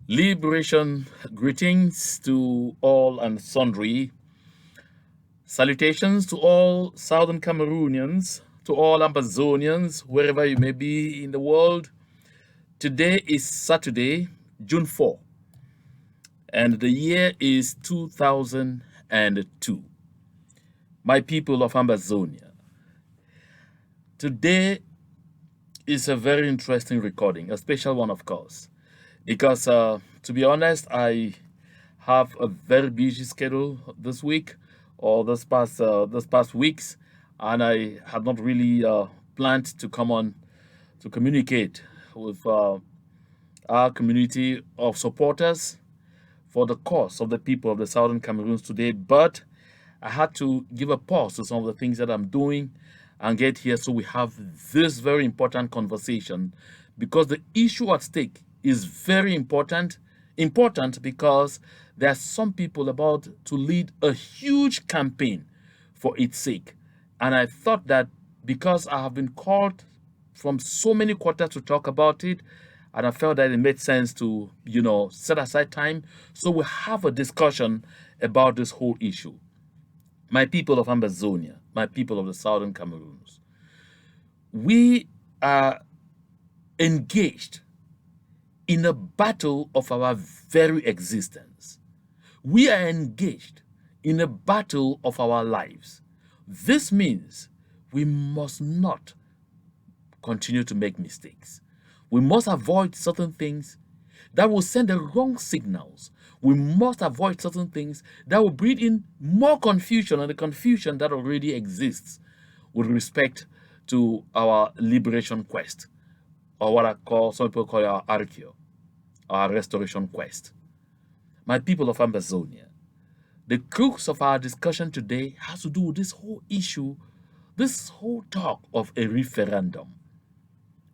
Liberation greetings to all and sundry. Salutations to all Southern Cameroonians, to all Amazonians, wherever you may be in the world. Today is Saturday, June 4, and the year is 2002. My people of Amazonia, today is a very interesting recording, a special one, of course, because to be honest, I have a very busy schedule this week or this past weeks, and I had not really planned to come on to communicate with our community of supporters for the cause of the people of the Southern Cameroons today. But I had to give a pause to some of the things that I'm doing and get here so we have this very important conversation because the issue at stake is very important. Important because there are some people about to lead a huge campaign for its sake. And I thought that because I have been called from so many quarters to talk about it, and I felt that it made sense to, set aside time so we have a discussion about this whole issue. My people of Amazonia, my people of the Southern Cameroons, we are engaged in a battle of our very existence. We are engaged in a battle of our lives. This means we must not continue to make mistakes. We must avoid certain things that will send the wrong signals. We must avoid certain things that will breed in more confusion and the confusion that already exists with respect to our liberation quest, or what some people call our archeo, our restoration quest. My people of Amazonia, the crux of our discussion today has to do with this whole issue, this whole talk of a referendum.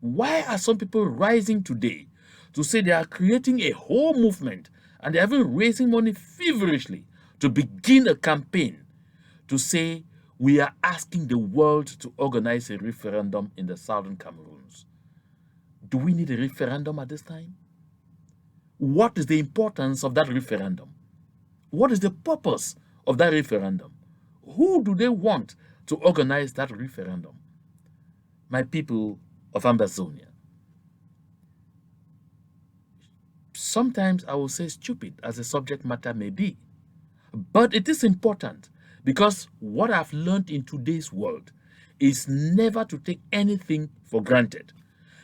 Why are some people rising today to say they are creating a whole movement and they're even raising money feverishly to begin a campaign to say we are asking the world to organize a referendum in the Southern Cameroons? Do we need a referendum at this time? What is the importance of that referendum? What is the purpose of that referendum? Who do they want to organize that referendum? My people of Amazonia. Sometimes I will say stupid as the subject matter may be, but it is important because what I've learned in today's world is never to take anything for granted.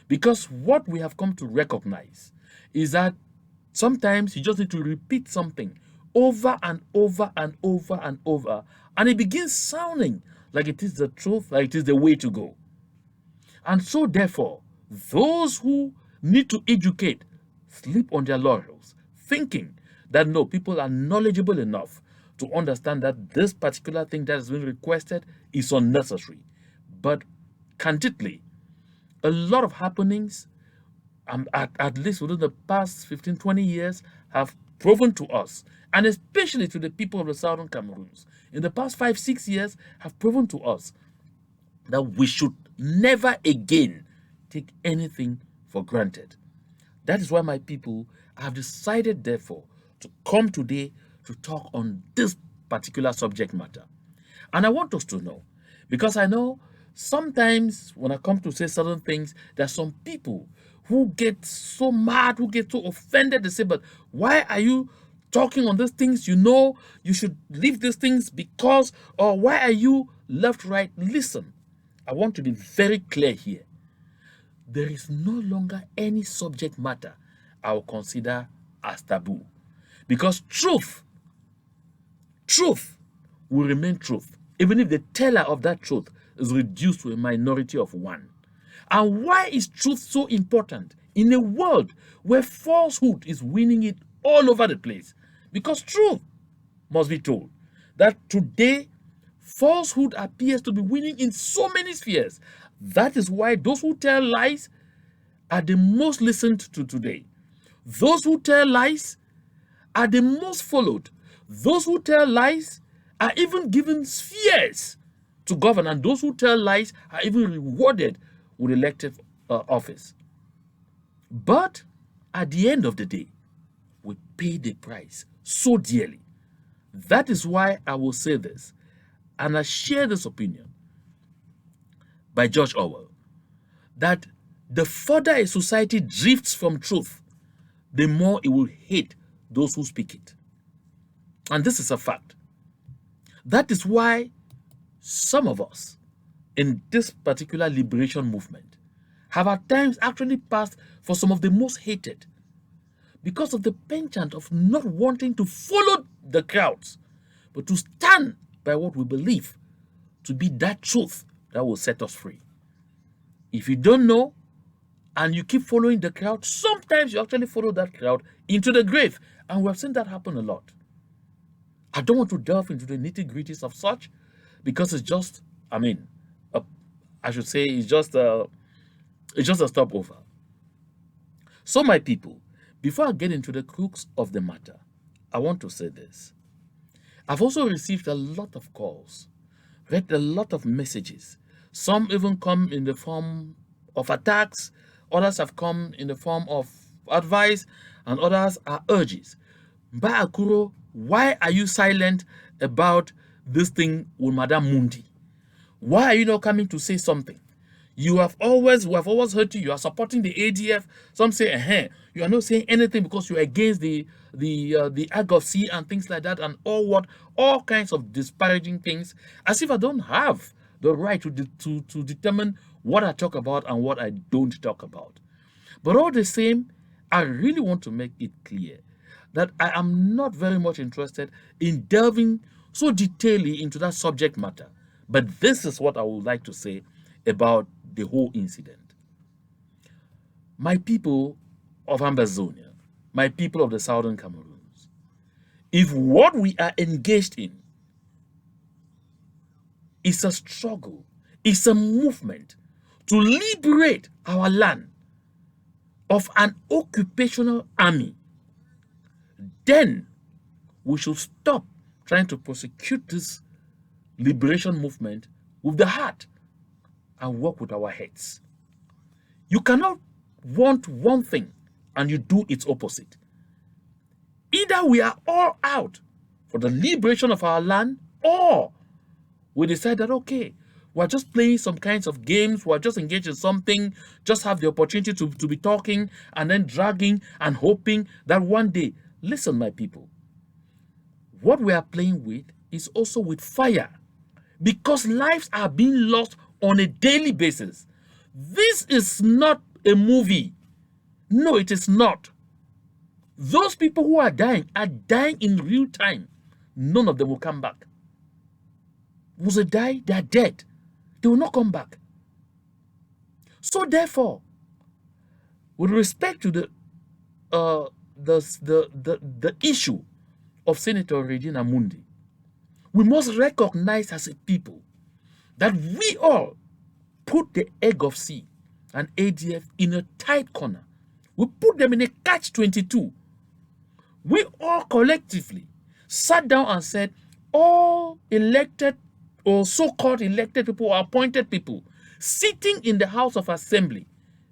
Because what we have come to recognize is that sometimes you just need to repeat something over and over and over and over, and it begins sounding like it is the truth, like it is the way to go. And so, therefore, those who need to educate sleep on their laurels, thinking that no, people are knowledgeable enough to understand that this particular thing that has been requested is unnecessary. But candidly, a lot of happenings, at least within the past 15, 20 years, have proven to us, and especially to the people of the Southern Cameroons, in the past 5, 6 years, have proven to us that we should never again take anything for granted. That is why my people have decided, therefore, to come today to talk on this particular subject matter. And I want us to know, because I know sometimes when I come to say certain things, there are some people who get so mad, who get so offended, they say, but why are you talking on these things? You should leave these things because, or why are you left, right? Listen, I want to be very clear here. There is no longer any subject matter I will consider as taboo. Because truth will remain truth, even if the teller of that truth is reduced to a minority of one. And why is truth so important in a world where falsehood is winning it all over the place? Because truth must be told that today falsehood appears to be winning in so many spheres. That is why those who tell lies are the most listened to today. Those who tell lies are the most followed. Those who tell lies are even given spheres to govern, and those who tell lies are even rewarded with elective office. But at the end of the day, we pay the price so dearly. That is why I will say this, and I share this opinion by George Orwell, that the further a society drifts from truth, the more it will hate those who speak it. And this is a fact. That is why some of us in this particular liberation movement have at times actually passed for some of the most hated because of the penchant of not wanting to follow the crowds, but to stand by what we believe to be that truth that will set us free. If you don't know and you keep following the crowd, sometimes you actually follow that crowd into the grave. And we have seen that happen a lot. I don't want to delve into the nitty-gritties of such because it's just, I should say it's just a stopover. So my people, before I get into the crux of the matter, I want to say this. I've also received a lot of calls, read a lot of messages. Some even come in the form of attacks, others have come in the form of advice, and others are urges. Mba Akuro, why are you silent about this thing with Madame Mundi? Why are you not coming to say something? We have always heard you are supporting the ADF. Some say, you are not saying anything because you're against the Ag of Sea and things like that, and all kinds of disparaging things, as if I don't have the right to determine what I talk about and what I don't talk about. But all the same, I really want to make it clear that I am not very much interested in delving so detailedly into that subject matter. But this is what I would like to say about the whole incident. My people of Ambazonia, my people of the Southern Cameroons, if what we are engaged in is a struggle, is a movement to liberate our land of an occupational army, then we should stop trying to prosecute this liberation movement with the heart and work with our heads. You cannot want one thing and you do its opposite. Either we are all out for the liberation of our land, or we decide that, okay, we're just playing some kinds of games, we're just engaged in something, just have the opportunity to be talking and then dragging and hoping that one day, listen, my people, what we are playing with is also with fire, because lives are being lost on a daily basis. This is not a movie. No, it is not. Those people who are dying in real time. None of them will come back. Once they die, they are dead. They will not come back. So therefore, with respect to the issue of Senator Regina Mundi, we must recognize as a people that we all put the Egg of Sea and ADF in a tight corner. We put them in a catch-22. We all collectively sat down and said, all elected or so-called elected people or appointed people sitting in the House of Assembly,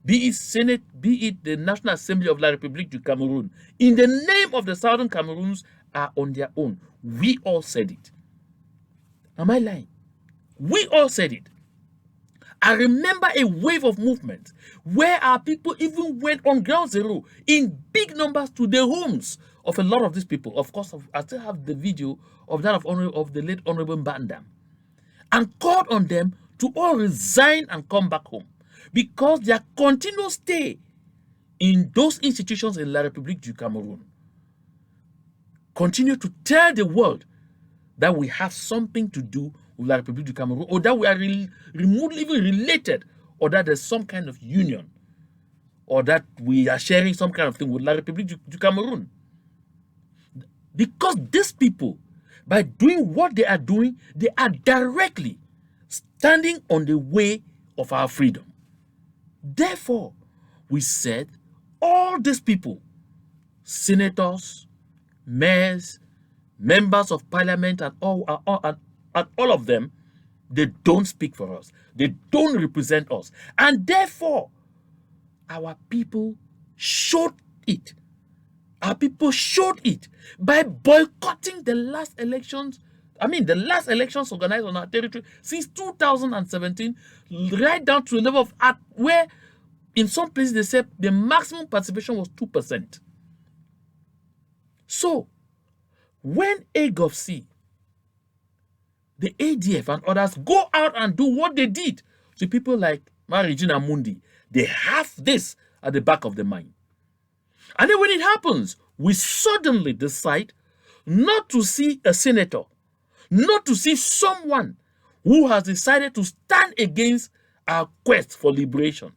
be it Senate, be it the National Assembly of La République du Cameroon, in the name of the Southern Cameroons, are on their own. We all said it. Am I lying? We all said it. I remember a wave of movement where our people even went on ground zero in big numbers to the homes of a lot of these people. Of course, I still have the video of that of the late Honorable Mbandam, and called on them to all resign and come back home, because their continuous stay in those institutions in La République du Cameroon continue to tell the world that we have something to do with La République du Cameroon, or that we are remotely even related, or that there's some kind of union, or that we are sharing some kind of thing with La République du Cameroon. Because these people, by doing what they are doing, they are directly standing on the way of our freedom. Therefore, we said all these people, senators, mayors, members of parliament, and all of them, they don't speak for us. They don't represent us. And therefore, our people showed it. Our people showed it by boycotting the last elections. I mean, the last elections organized on our territory since 2017, right down to the level of where in some places they said the maximum participation was 2%. So, when AGOVC, the ADF and others go out and do what they did to people like Regina Mundi, they have this at the back of the mind. And then when it happens, we suddenly decide not to see a senator, not to see someone who has decided to stand against our quest for liberation.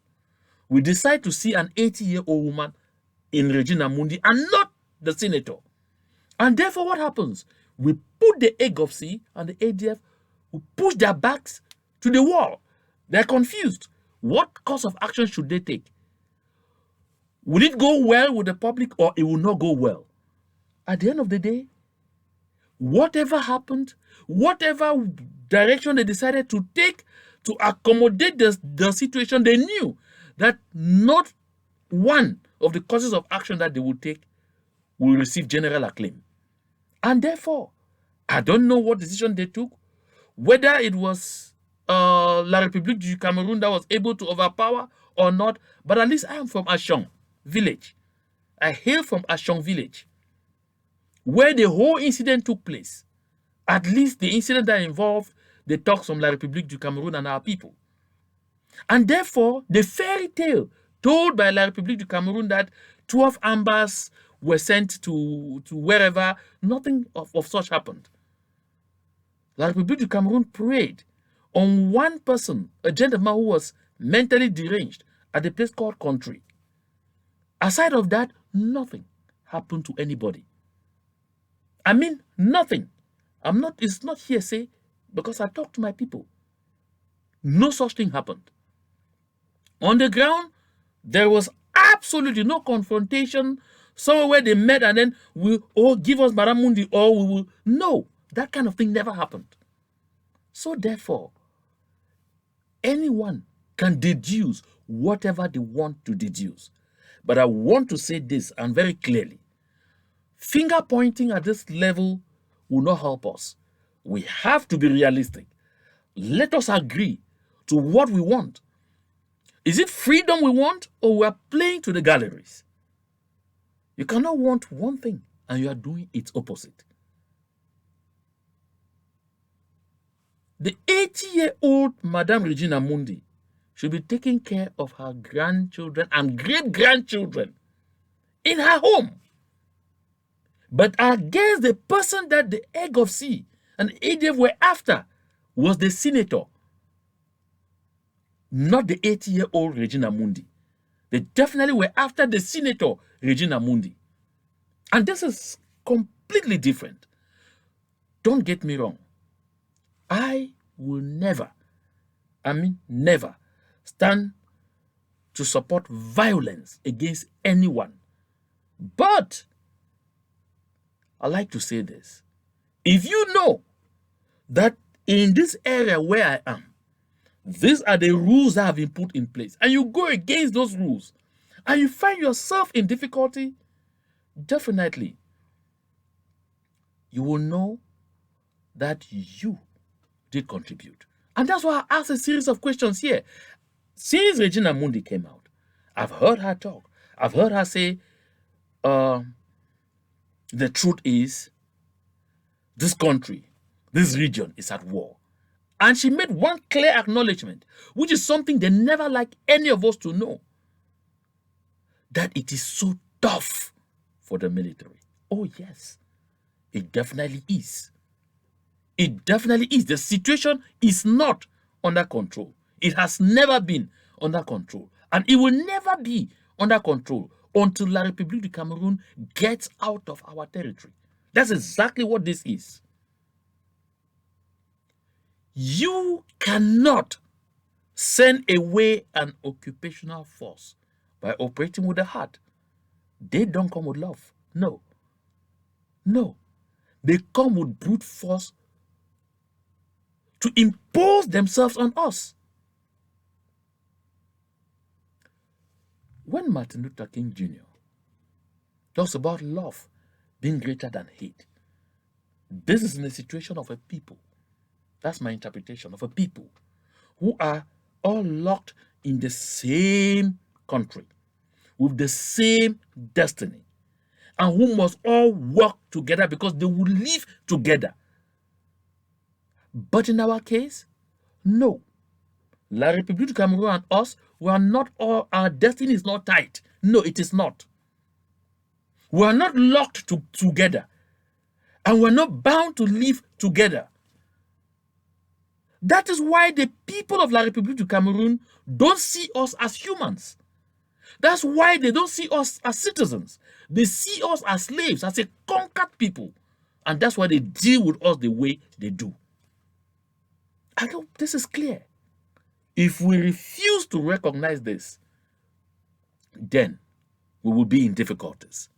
We decide to see an 80-year-old woman in Regina Mundi and not the senator. And therefore, what happens? We put the AGOVC and the ADF, we push their backs to the wall. They're confused. What course of action should they take? Will it go well with the public or it will not go well? At the end of the day, whatever happened, whatever direction they decided to take to accommodate the situation, they knew that not one of the courses of action that they would take will receive general acclaim. And therefore, I don't know what decision they took, whether it was La République du Cameroon that was able to overpower or not, but at least I am from Ashong village. I hail from Ashong village, where the whole incident took place. At least the incident that involved the talks from La République du Cameroon and our people. And therefore, the fairy tale told by La République du Cameroon that 12 ambers were sent to wherever, nothing of such happened. La République du Cameroon preyed on one person, a gentleman who was mentally deranged at a place called Country. Aside of that, nothing happened to anybody. I mean, nothing. It's not hearsay because I talked to my people. No such thing happened. On the ground, there was absolutely no confrontation, somewhere where they met and then give us Baramundi or we will. No, that kind of thing never happened. So therefore, anyone can deduce whatever they want to deduce. But I want to say this, and very clearly, finger pointing at this level will not help us. We have to be realistic. Let us agree to what we want. Is it freedom we want, or we are playing to the galleries? You cannot want one thing and you are doing its opposite. The 80-year-old Madame Regina Mundi should be taking care of her grandchildren and great-grandchildren in her home. But against the person that the AGOVC and ADF were after was the senator, not the 80-year-old Regina Mundi. They definitely were after the senator, Regina Mundi. And this is completely different. Don't get me wrong. I will never stand to support violence against anyone. But I like to say this. If you know that in this area where I am, these are the rules that have been put in place, and you go against those rules, and you find yourself in difficulty, definitely you will know that you did contribute. And that's why I asked a series of questions here. Since Regina Mundi came out, I've heard her talk. I've heard her say, the truth is, this country, this region is at war. And she made one clear acknowledgement, which is something they never like any of us to know, that it is so tough for the military. Oh, yes, it definitely is. It definitely is. The situation is not under control. It has never been under control. And it will never be under control until La République du Cameroon gets out of our territory. That's exactly what this is. You cannot send away an occupational force by operating with the heart. They don't come with love. No. No. They come with brute force to impose themselves on us. When Martin Luther King Jr. talks about love being greater than hate. This is in the situation of a people. That's my interpretation of a people who are all locked in the same country with the same destiny and who must all work together because they will live together. But in our case, no. La République du Cameroon and us, we are not all, our destiny is not tight. No, it is not. We are not locked together. And we're not bound to live together. That is why the people of La République du Cameroon don't see us as humans. That's why they don't see us as citizens. They see us as slaves, as a conquered people. And that's why they deal with us the way they do. I hope this is clear. If we refuse to recognize this, then we will be in difficulties.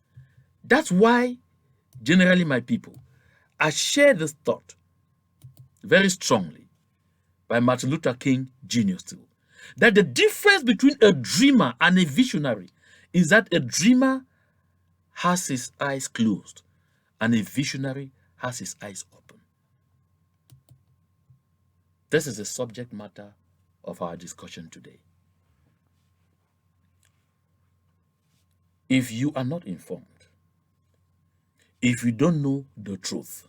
That's why, generally, my people, I share this thought very strongly by Martin Luther King Jr. still, that the difference between a dreamer and a visionary is that a dreamer has his eyes closed and a visionary has his eyes open. This is the subject matter of our discussion today. If you are not informed, if you don't know the truth,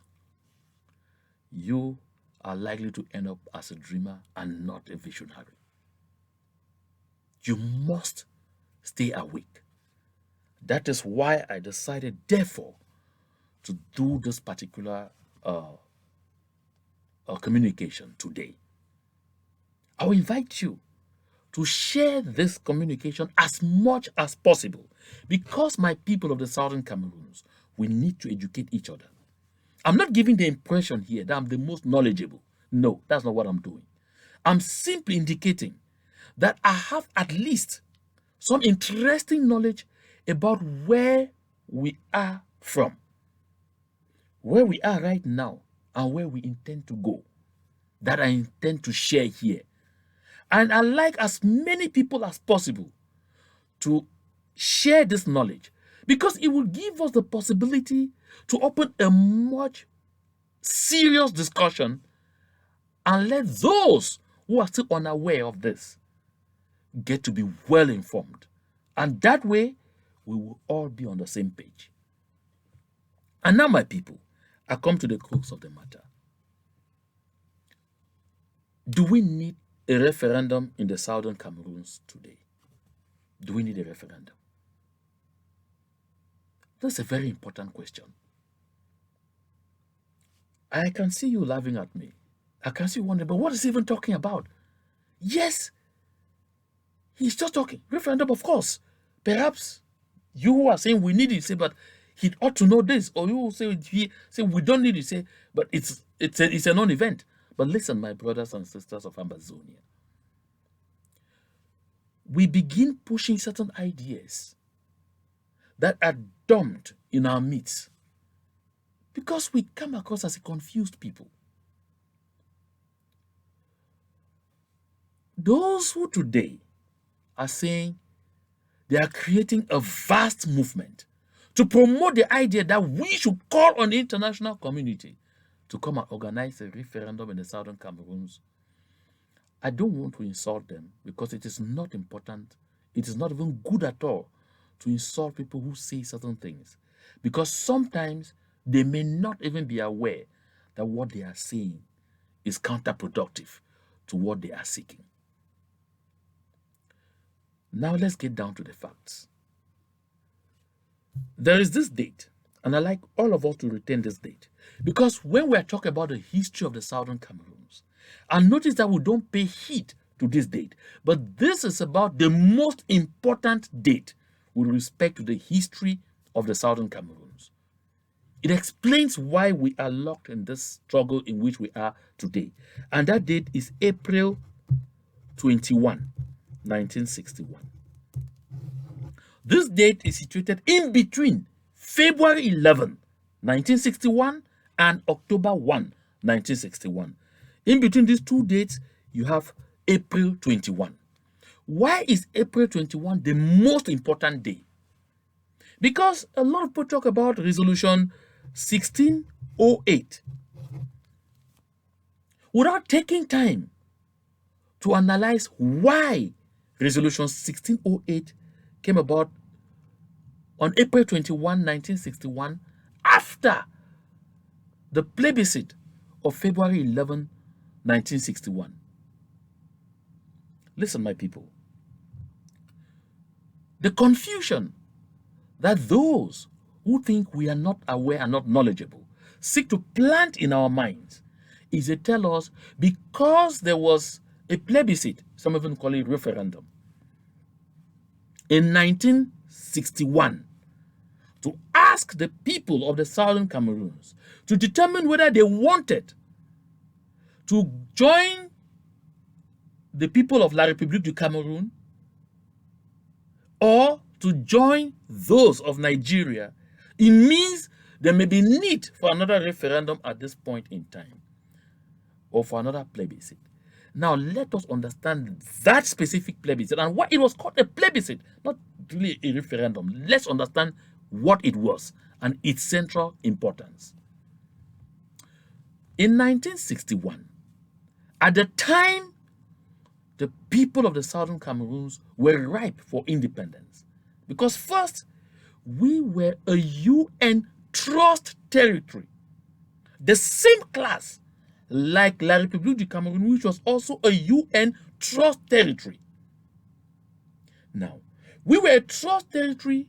you are likely to end up as a dreamer and not a visionary. You must stay awake. That is why I decided, therefore, to do this particular communication today. I will invite you to share this communication as much as possible because my people of the Southern Cameroons, we need to educate each other. I'm not giving the impression here that I'm the most knowledgeable. No, that's not what I'm doing. I'm simply indicating that I have at least some interesting knowledge about where we are from, where we are right now, and where we intend to go, that I intend to share here. And I like as many people as possible to share this knowledge because it will give us the possibility to open a much serious discussion and let those who are still unaware of this get to be well informed. And that way, we will all be on the same page. And now, my people, I come to the crux of the matter. Do we need a referendum in the Southern Cameroons today? Do we need a referendum? That's a very important question. I can see you laughing at me. I can see you wondering, but what is he even talking about? Yes, he's just talking. Referendum, of course. Perhaps you who are saying we need it, say, but he ought to know this. Or you will say we don't need it, say, but it's a non-event. But listen, my brothers and sisters of Amazonia. We begin pushing certain ideas that are dumped in our midst because we come across as a confused people. Those who today are saying they are creating a vast movement to promote the idea that we should call on the international community to come and organize a referendum in the Southern Cameroons. I don't want to insult them because it is not important. It is not even good at all to insult people who say certain things because sometimes they may not even be aware that what they are saying is counterproductive to what they are seeking. Now let's get down to the facts. There is this date, and I like all of us to retain this date because when we are talking about the history of the Southern Cameroons, and notice that we don't pay heed to this date, but this is about the most important date with respect to the history of the Southern Cameroons. It explains why we are locked in this struggle in which we are today. And that date is April 21, 1961. This date is situated in between February 11, 1961 and October 1, 1961. In between these two dates, you have April 21. Why is April 21 the most important day? Because a lot of people talk about Resolution 1608 without taking time to analyze why Resolution 1608 came about on April 21, 1961, after the plebiscite of February 11, 1961. Listen, my people. The confusion that those who think we are not aware and not knowledgeable seek to plant in our minds is they tell us because there was a plebiscite, some even call it referendum, in 1961 to ask the people of the southern Cameroons to determine whether they wanted to join the people of La République du Cameroun or to join those of Nigeria. It means there may be need for another referendum at this point in time or for another plebiscite. Now, let us understand that specific plebiscite and why it was called a plebiscite, not really a referendum. Let's understand what it was and its central importance. In 1961, at the time the people of the southern Cameroons were ripe for independence, because first, we were a UN trust territory, the same class like La République du Cameroun, which was also a UN trust territory. Now, we were a trust territory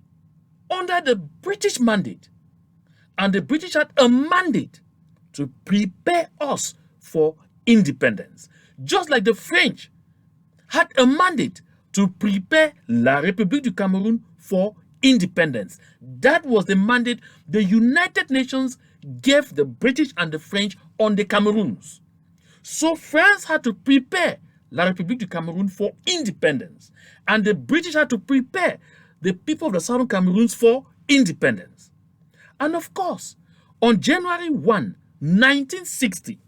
under the British mandate, and the British had a mandate to prepare us for independence, just like the French had a mandate to prepare La République du Cameroun for independence. That was the mandate the United Nations gave the British and the French on the Cameroons. So France had to prepare La République du Cameroun for independence, and the British had to prepare the people of the southern Cameroons for independence. And of course, on January 1, 1960,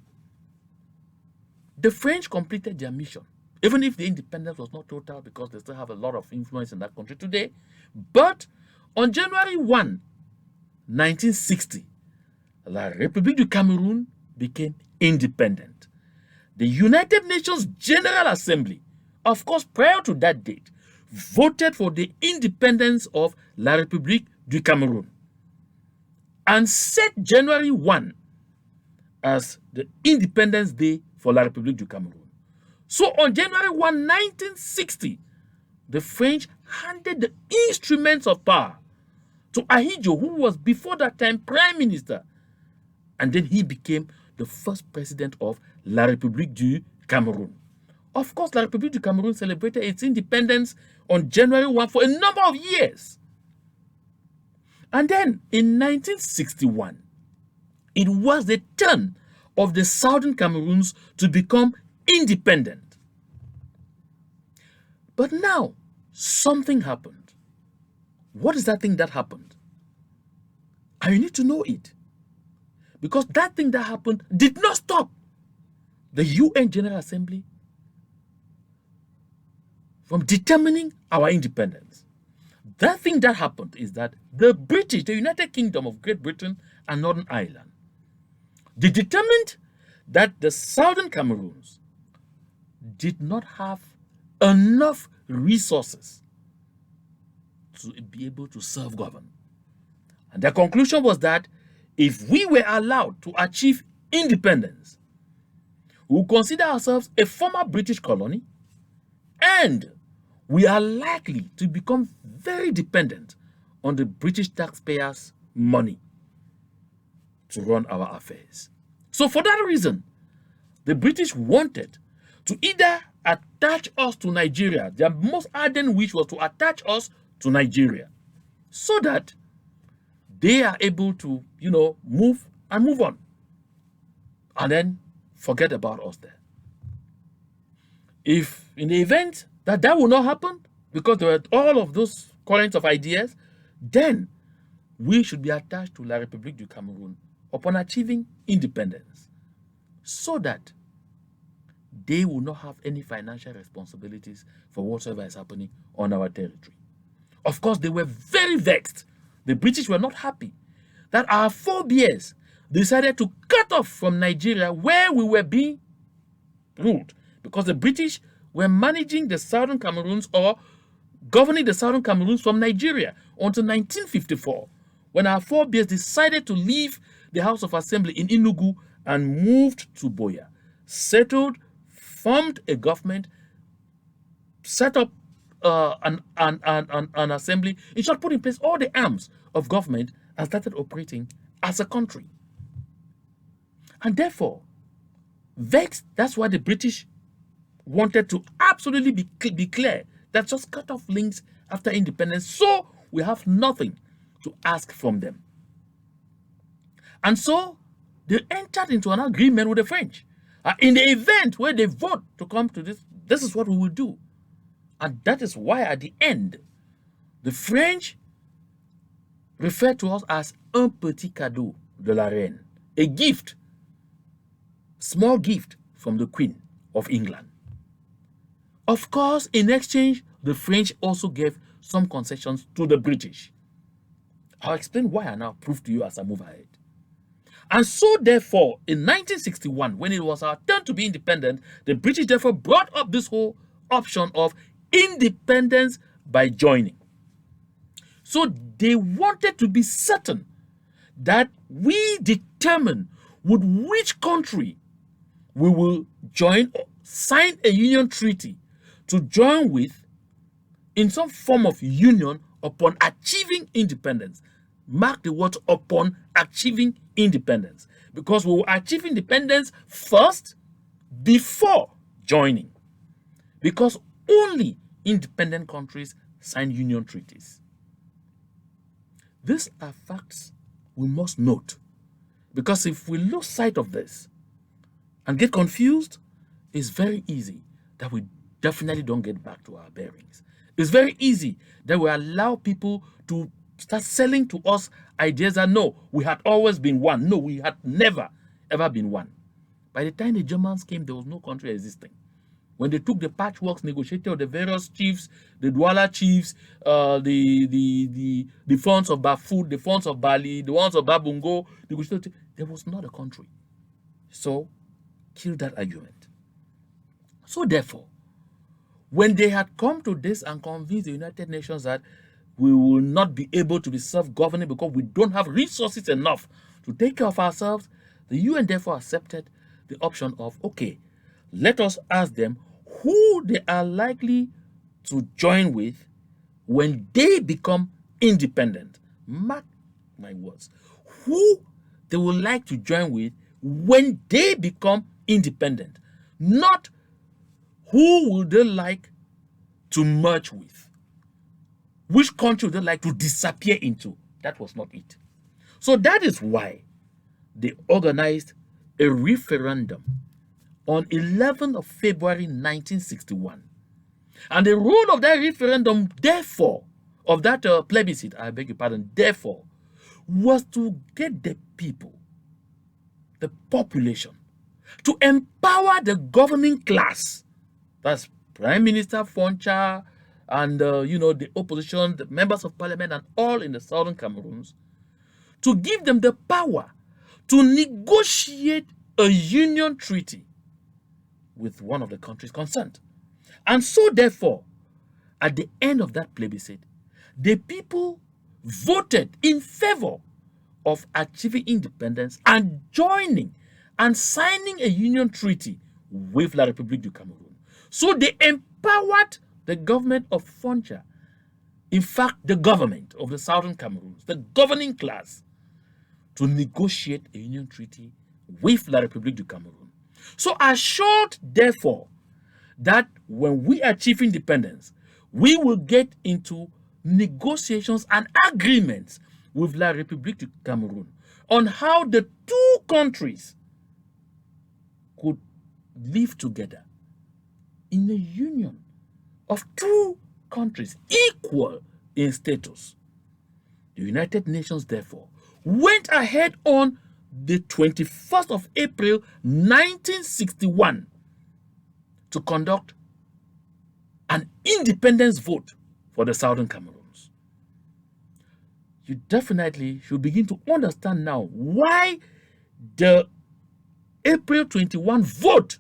the French completed their mission, even if the independence was not total because they still have a lot of influence in that country today. But on January 1, 1960, La République du Cameroun became independent. The United Nations General Assembly, of course, prior to that date, voted for the independence of La République du Cameroun and set January 1 as the Independence Day for La République du Cameroun. So on January 1, 1960, the French handed the instruments of power to Ahidjo, who was before that time Prime Minister, and then he became the first president of La République du Cameroun. Of course, La République du Cameroun celebrated its independence on January 1 for a number of years. And then in 1961, it was the turn of the southern Cameroons to become independent. But now, something happened. What is that thing that happened? And you need to know it. Because that thing that happened did not stop the UN General Assembly from determining our independence. That thing that happened is that the British, the United Kingdom of Great Britain and Northern Ireland, they determined that the southern Cameroons did not have enough resources to be able to self-govern. And their conclusion was that if we were allowed to achieve independence, we would consider ourselves a former British colony, and we are likely to become very dependent on the British taxpayers' money to run our affairs. So for that reason, the British wanted to either attach us to Nigeria. Their most ardent wish was to attach us to Nigeria so that they are able to, move on and then forget about us there. If in the event that will not happen, because there were all of those currents of ideas, then we should be attached to La République du Cameroun upon achieving independence so that they will not have any financial responsibilities for whatsoever is happening on our territory. Of course, they were very vexed The British were not happy that our forebears decided to cut off from Nigeria where we were being ruled, because the British were managing the southern Cameroons or governing the southern Cameroons from Nigeria until 1954, when our forebears decided to leave the House of Assembly in Enugu and moved to Boya, settled, formed a government, set up an assembly, in short, put in place all the arms of government and started operating as a country. And therefore, vexed, that's why the British wanted to absolutely be clear that just cut off links after independence, so we have nothing to ask from them. And so they entered into an agreement with the French. In the event where they vote to come to this is what we will do. And that is why at the end, the French refer to us as un petit cadeau de la reine, a gift, small gift from the Queen of England. Of course, in exchange, the French also gave some concessions to the British. I'll explain why and I'll prove to you as I move ahead. And so, therefore, in 1961, when it was our turn to be independent, the British therefore brought up this whole option of independence by joining. So they wanted to be certain that we determine with which country we will join or sign a union treaty to join with in some form of union upon achieving independence. Mark the words upon achieving independence, because we will achieve independence first before joining, because only independent countries sign union treaties. These are facts we must note, because if we lose sight of this and get confused, it's very easy that we definitely don't get back to our bearings. It's very easy that we allow people to start selling to us ideas that no, we had always been one. No, we had never, ever been one. By the time the Germans came, there was no country existing. When they took the patchworks negotiated with the various chiefs, the Douala chiefs, the fonts of Bafut, the fonts of Bali, the ones of Babungo, there was not a country. So, kill that argument. So therefore, when they had come to this and convinced the United Nations that we will not be able to be self-governing because we don't have resources enough to take care of ourselves, the UN therefore accepted the option of, okay, let us ask them who they are likely to join with when they become independent. Mark my words. Who they would like to join with when they become independent. Not who would they like to merge with. Which country would they like to disappear into? That was not it. So that is why they organized a referendum on 11th of February 1961. And the role of that referendum, therefore, of that plebiscite, I beg your pardon, therefore, was to get the people, the population, to empower the governing class. That's Prime Minister Foncha and, the opposition, the members of parliament and all in the southern Cameroons, to give them the power to negotiate a union treaty with one of the countries concerned. And so, therefore, at the end of that plebiscite, the people voted in favor of achieving independence and joining and signing a union treaty with La République du Cameroun. So they empowered the government of Foncha, in fact, the government of the southern Cameroons, the governing class, to negotiate a union treaty with La République du Cameroun. So assured, therefore, that when we achieve independence, we will get into negotiations and agreements with La République du Cameroun on how the two countries could live together in a union of two countries equal in status. The United Nations, therefore, went ahead on the 21st of April 1961 to conduct an independence vote for the southern Cameroons. you definitely should begin to understand now why the April 21 vote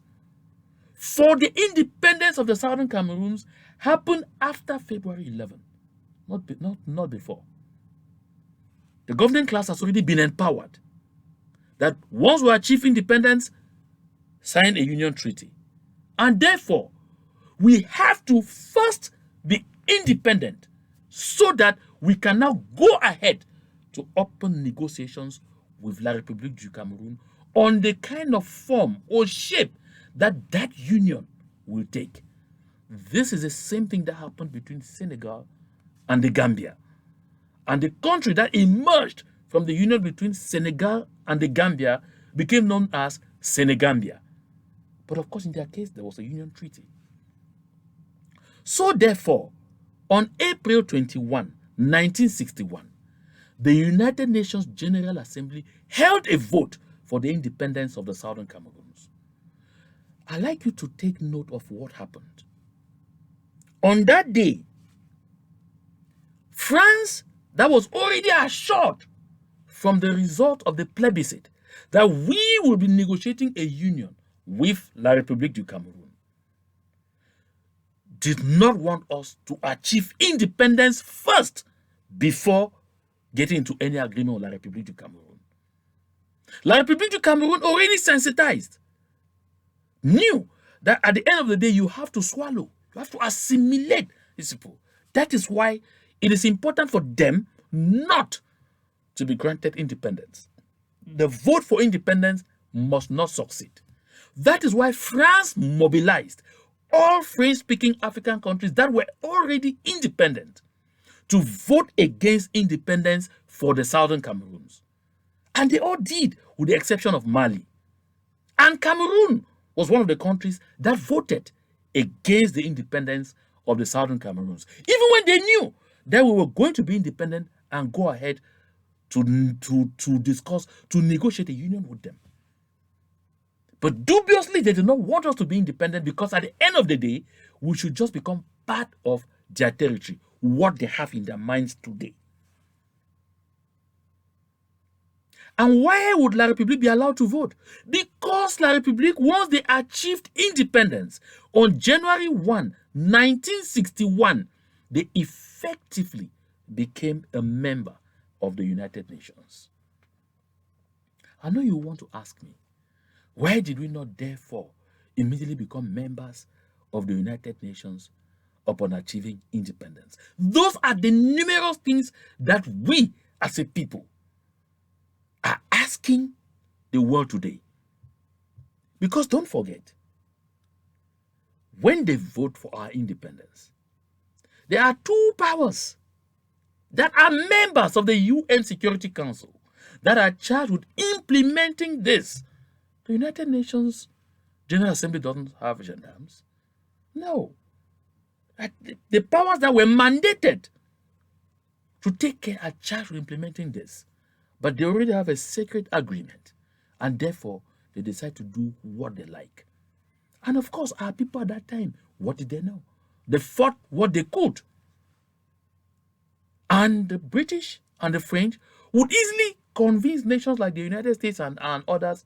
for the independence of the Southern Cameroons happened after February 11, not before. The governing class has already been empowered that once we achieve independence, sign a union treaty. And therefore, we have to first be independent so that we can now go ahead to open negotiations with La République du Cameroun on the kind of form or shape that that union will take. This is the same thing that happened between Senegal and the Gambia. And the country that emerged from the union between Senegal and the Gambia became known as Senegambia. But of course, in their case, there was a union treaty. So therefore, on April 21, 1961, the United Nations General Assembly held a vote for the independence of the Southern Cameroons. I'd like you to take note of what happened. On that day, France, that was already assured from the result of the plebiscite that we will be negotiating a union with La République du Cameroun, did not want us to achieve independence first before getting into any agreement with La République du Cameroun. La République du Cameroun, already sensitized, knew that at the end of the day, you have to swallow, you have to assimilate these people. That is why it is important for them not to be granted independence. The vote for independence must not succeed. That is why France mobilized all French-speaking African countries that were already independent to vote against independence for the Southern Cameroons. And they all did, with the exception of Mali. And Cameroon was one of the countries that voted against the independence of the Southern Cameroons, even when they knew that we were going to be independent and go ahead to discuss, to negotiate a union with them. But dubiously, they did not want us to be independent because at the end of the day, we should just become part of their territory, what they have in their minds today. And why would La République be allowed to vote? Because La République, once they achieved independence on January 1, 1961, they effectively became a member of the United Nations. I know you want to ask me, why did we not therefore immediately become members of the United Nations upon achieving independence? Those are the numerous things that we as a people are asking the world today. Because don't forget, when they vote for our independence, there are two powers that are members of the UN Security Council that are charged with implementing this. The United Nations General Assembly doesn't have gendarmes. No. The powers that were mandated to take care are charged with implementing this. But they already have a secret agreement. And therefore, they decide to do what they like. And of course, our people at that time, what did they know? They fought what they could. And the British and the French would easily convince nations like the United States and others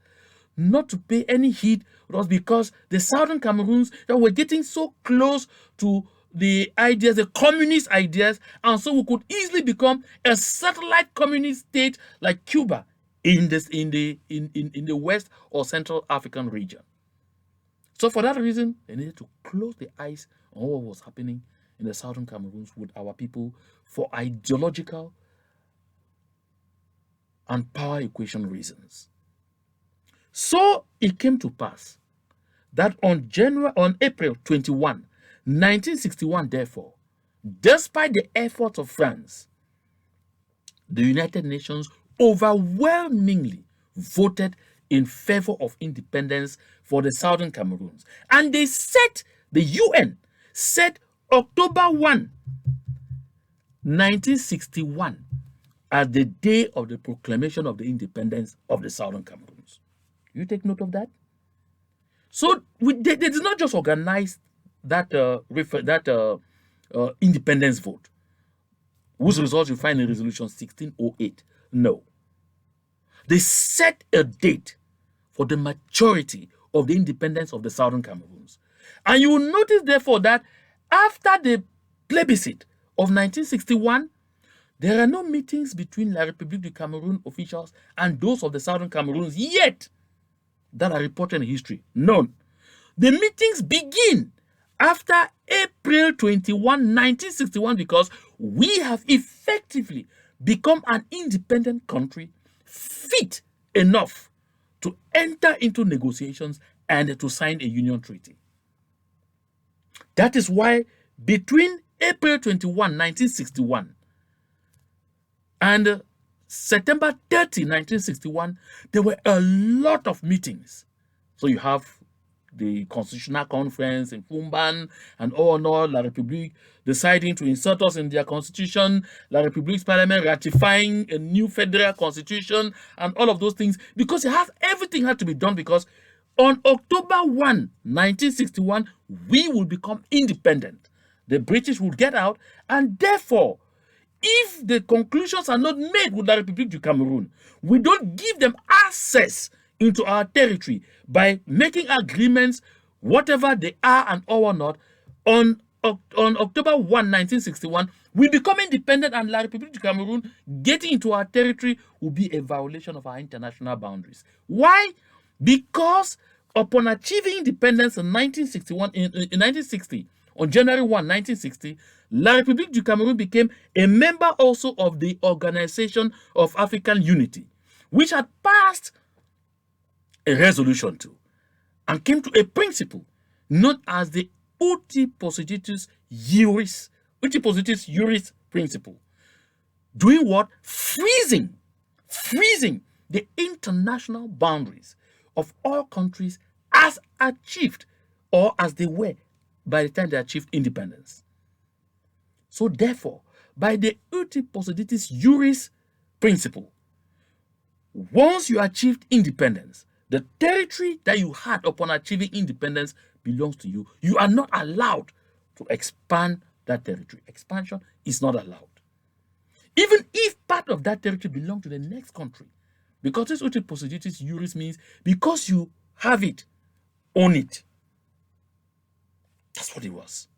not to pay any heed to us because the Southern Cameroons that were getting so close to the ideas, the communist ideas, and so we could easily become a satellite communist state like Cuba in the West or Central African region. So for that reason, they needed to close the eyes on what was happening in the Southern Cameroons with our people for ideological and power equation reasons. So it came to pass that on April 21, 1961, therefore, despite the efforts of France, the United Nations overwhelmingly voted in favor of independence for the Southern Cameroons. And the UN set October 1, 1961 as the day of the proclamation of the independence of the Southern Cameroons. You take note of that? So they did not just organize that independence vote. whose result you find in Resolution 1608. No. They set a date for the maturity of the independence of the Southern Cameroons. And you will notice, therefore, that after the plebiscite of 1961, there are no meetings between La République du Cameroon officials and those of the Southern Cameroons yet that are reported in history. None. The meetings begin after April 21, 1961, because we have effectively become an independent country fit enough to enter into negotiations and to sign a union treaty. That is why between April 21, 1961 and September 30, 1961, there were a lot of meetings. So you have the Constitutional Conference in Fumban and all La République deciding to insert us in their constitution, La République's parliament ratifying a new federal constitution and all of those things, because everything had to be done, because on October 1, 1961, we will become independent. The British will get out, and therefore, if the conclusions are not made with La République du Cameroun, we don't give them access into our territory by making agreements, whatever they are and or not. On October 1, 1961, we become independent, and La République du Cameroun getting into our territory will be a violation of our international boundaries. Why? Because upon achieving independence in 1960, on January 1, 1960, La République du Cameroun became a member also of the Organization of African Unity, which had passed a resolution to and came to a principle known as the uti possidetis juris principle. Doing what? Freezing the international boundaries of all countries as achieved or as they were by the time they achieved independence. So therefore, by the uti possidetis juris principle, once you achieved independence, the territory that you had upon achieving independence belongs to you. You are not allowed to expand that territory. Expansion is not allowed. Even if part of that territory belongs to the next country, because this uti possidetis juris means because you have it, own it. That's what it was.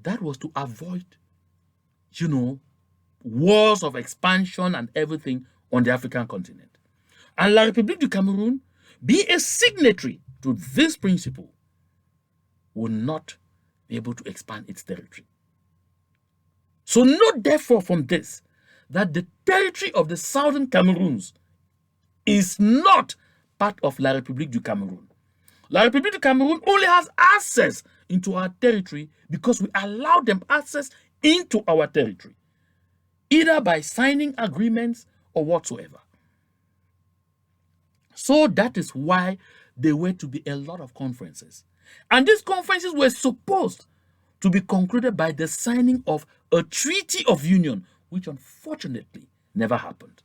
That was to avoid, wars of expansion and everything on the African continent. And La République du Cameroun, be a signatory to this principle, will not be able to expand its territory. So note therefore from this that the territory of the Southern Cameroons is not part of La République du Cameroun. La République du Cameroun only has access into our territory because we allow them access into our territory, either by signing agreements or whatsoever. So that is why there were to be a lot of conferences. And these conferences were supposed to be concluded by the signing of a treaty of union, which unfortunately never happened.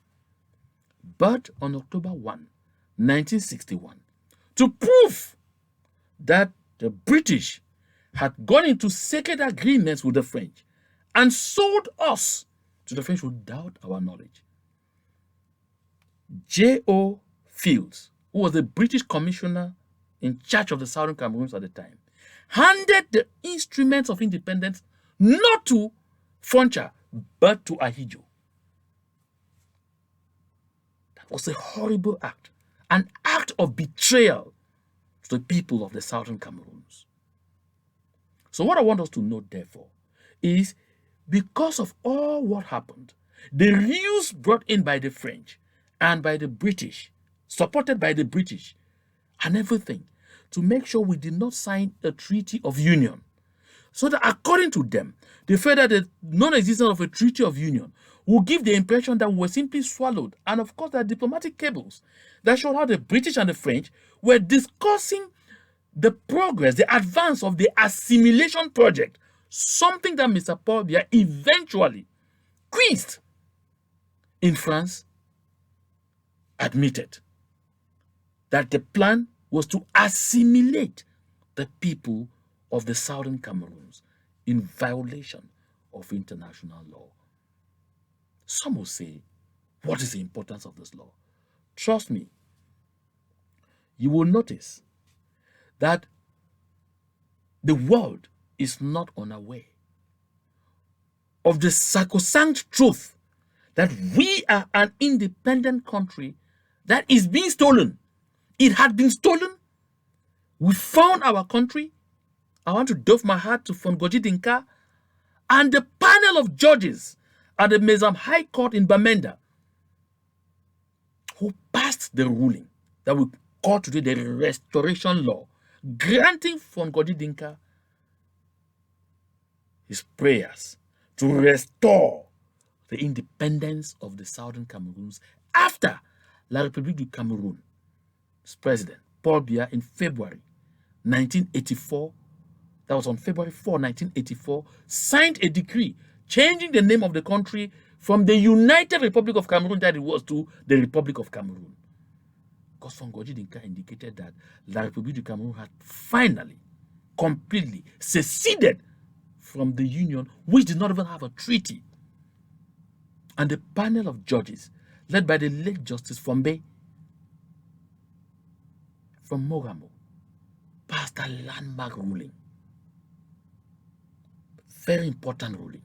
But on October 1, 1961, to prove that the British had gone into secret agreements with the French and sold us to the French without our knowledge, J.O. Fields, who was the British commissioner in charge of the Southern Cameroons at the time, handed the instruments of independence not to Froncha, but to Ahidjo. That was a horrible act, an act of betrayal to the people of the Southern Cameroons. So what I want us to note, therefore, is because of all what happened, the rules brought in by the French and by the British, supported by the British and everything, to make sure we did not sign a treaty of union. So that according to them, they felt that the non-existence of a treaty of union would give the impression that we were simply swallowed. And of course, there are diplomatic cables that showed how the British and the French were discussing the progress, the advance of the assimilation project, something that Mr. Paul Biya eventually quizzed in France, admitted that the plan was to assimilate the people of the Southern Cameroons in violation of international law. Some will say, what is the importance of this law? Trust me, you will notice that the world is not unaware of the sacrosanct truth that we are an independent country that is being stolen. It had been stolen. We found our country. I want to doff my hat to Fongoji Dinka and the panel of judges at the Mezam High Court in Bamenda who passed the ruling that we call today the Restoration Law, granting Fongoji Dinka his prayers to restore the independence of the Southern Cameroons after La République du Cameroun's president, Paul Biya, in February 1984, that was on February 4, 1984, signed a decree changing the name of the country from the United Republic of Cameroon that it was to the Republic of Cameroon. Because Fongoji Dinka indicated that La République du Cameroon had finally, completely seceded from the Union, which did not even have a treaty. And the panel of judges, led by the late Justice Fombe from Mogamo, passed a landmark ruling. Very important ruling.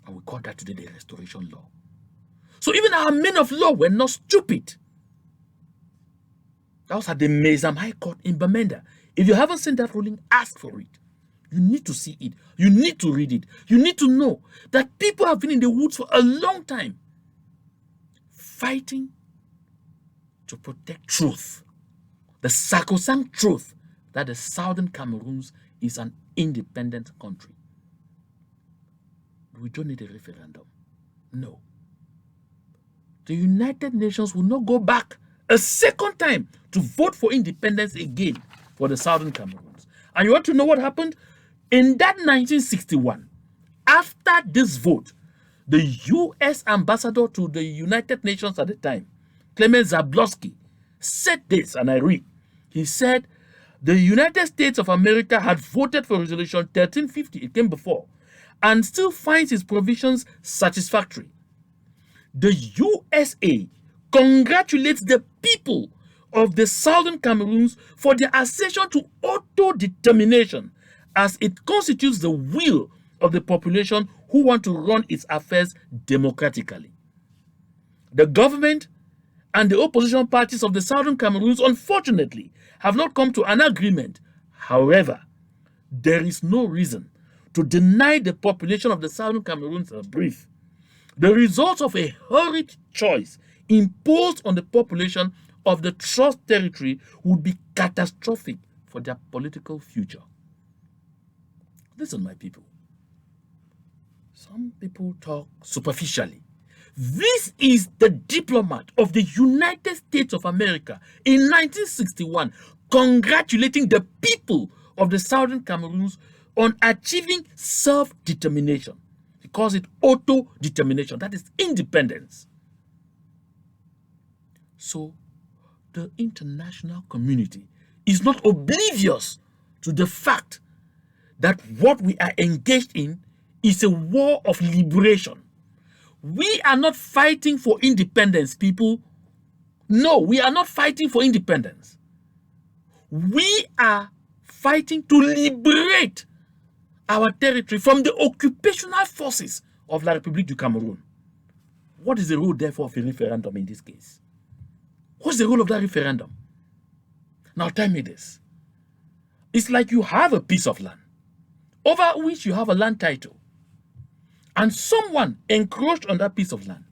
And we call that today the Restoration Law. So even our men of law were not stupid. That was at the Mezam High Court in Bamenda. If you haven't seen that ruling, ask for it. You need to see it. You need to read it. You need to know that people have been in the woods for a long time fighting to protect truth. The sacrosanct truth that the Southern Cameroons is an independent country. We don't need a referendum. No. The United Nations will not go back a second time to vote for independence again for the Southern Cameroons. And you want to know what happened? In that 1961, after this vote, the U.S. ambassador to the United Nations at the time, Clement Zablosky, said this, and I read. He said, the United States of America had voted for Resolution 1350, it came before, and still finds its provisions satisfactory. The USA congratulates the people of the Southern Cameroons for their accession to autodetermination, as it constitutes the will of the population who want to run its affairs democratically. The government and the opposition parties of the Southern Cameroons, unfortunately, have not come to an agreement. However, there is no reason to deny the population of the Southern Cameroons a brief. The result of a hurried choice imposed on the population of the Trust Territory would be catastrophic for their political future. Listen, my people. Some people talk superficially. This is the diplomat of the United States of America in 1961 congratulating the people of the Southern Cameroons on achieving self-determination. He calls it auto-determination. That is independence. So, the international community is not oblivious to the fact that what we are engaged in is a war of liberation. We are not fighting for independence, people. No, we are not fighting for independence. We are fighting to liberate our territory from the occupational forces of La République du Cameroon. What is the role, therefore, of a referendum in this case? What's the role of that referendum? Now tell me this. It's like you have a piece of land over which you have a land title, and someone encroached on that piece of land,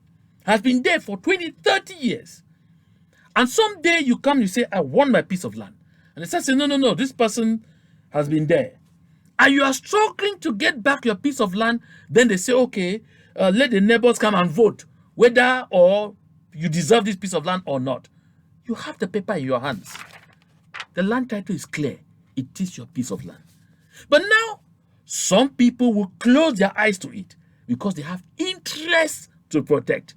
has been there for 20, 30 years. And someday you come, you say, I want my piece of land. And they say, no, this person has been there. And you are struggling to get back your piece of land. Then they say, okay, let the neighbors come and vote whether or you deserve this piece of land or not. You have the paper in your hands. The land title is clear. It is your piece of land. But now, some people will close their eyes to it because they have interests to protect.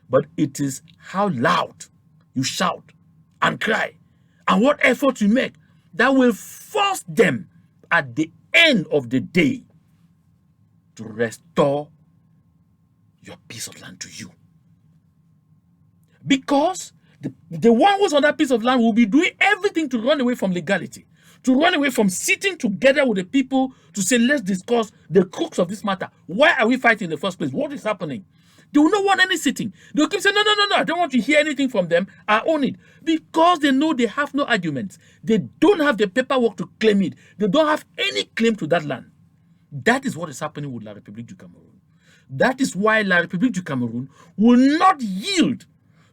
But it is how loud you shout and cry and what effort you make that will force them at the end of the day to restore your piece of land to you. Because the one who's on that piece of land will be doing everything to run away from legality, to run away from sitting together with the people to say, let's discuss the crux of this matter. Why are we fighting in the first place? What is happening? They will not want any sitting. They'll keep saying, no, I don't want to hear anything from them. I own it. Because they know they have no arguments. They don't have the paperwork to claim it. They don't have any claim to that land. That is what is happening with La République du Cameroun. That is why La République du Cameroun will not yield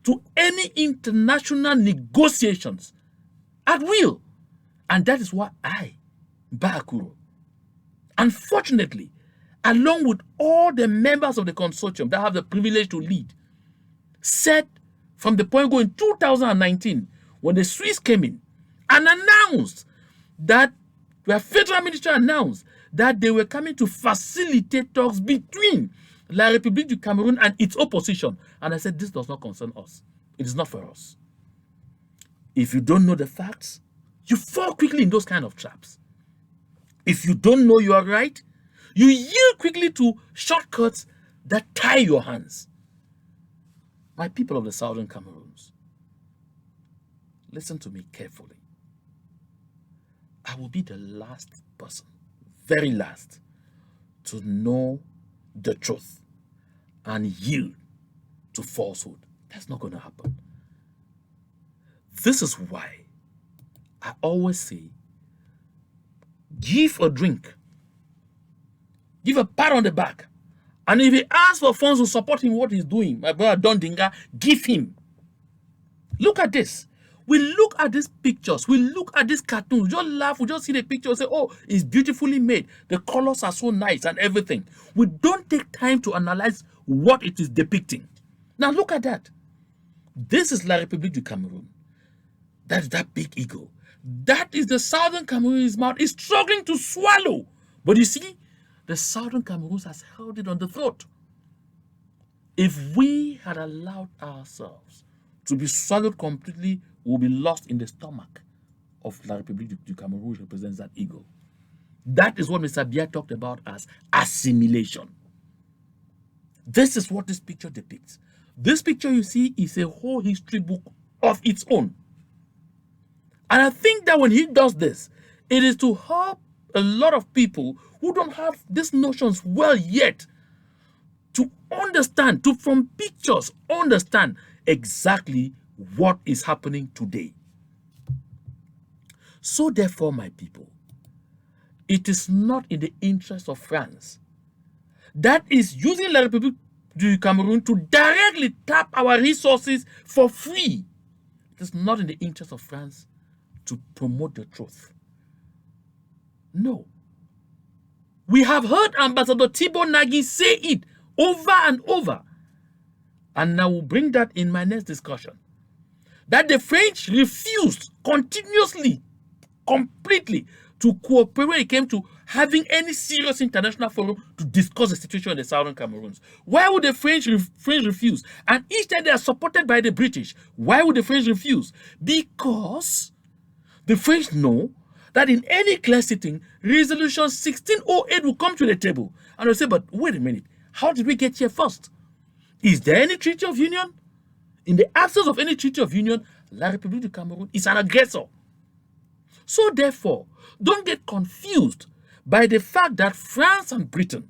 to any international negotiations at will. And that is why I, Bakuro, unfortunately, along with all the members of the consortium that have the privilege to lead, said from the point going 2019, when the Swiss came in and announced that the federal ministry announced that they were coming to facilitate talks between La République du Cameroun and its opposition. And I said, this does not concern us. It is not for us. If you don't know the facts, you fall quickly in those kind of traps. If you don't know you are right, you yield quickly to shortcuts that tie your hands. My people of the Southern Cameroons, listen to me carefully. I will be the last person, very last, to know the truth and yield to falsehood. That's not going to happen. This is why I always say, give a drink, give a pat on the back, and if he asks for funds to support him, what he's doing, my brother Don Dinga, give him. Look at this. We look at these pictures, we look at these cartoons, we just laugh, we just see the picture and say, oh, it's beautifully made. The colors are so nice and everything. We don't take time to analyze what it is depicting. Now look at that. This is La République du Cameroun. That is that big eagle. That is the Southern Cameroon's mouth is struggling to swallow. But you see, the Southern Cameroons has held it on the throat. If we had allowed ourselves to be swallowed completely, we'll be lost in the stomach of La République du Cameroon, which represents that eagle. That is what Mr. Biya talked about as assimilation. This is what this picture depicts. This picture you see is a whole history book of its own. And I think that when he does this, it is to help a lot of people who don't have these notions well yet to understand, to from pictures understand exactly what is happening today. So therefore, my people, it is not in the interest of France that is using La République du Cameroun to directly tap our resources for free. It is not in the interest of France to promote the truth. No. We have heard Ambassador Thibault Nagy say it over and over. And I will bring that in my next discussion. That the French refused continuously, completely, to cooperate when it came to having any serious international forum to discuss the situation in the Southern Cameroons. Why would the French refuse? And each time they are supported by the British. Why would the French refuse? Because the French know that in any clear sitting, Resolution 1608 will come to the table. And they'll say, but wait a minute, how did we get here first? Is there any Treaty of Union? In the absence of any Treaty of Union, La République du Cameroun is an aggressor. So therefore, don't get confused by the fact that France and Britain,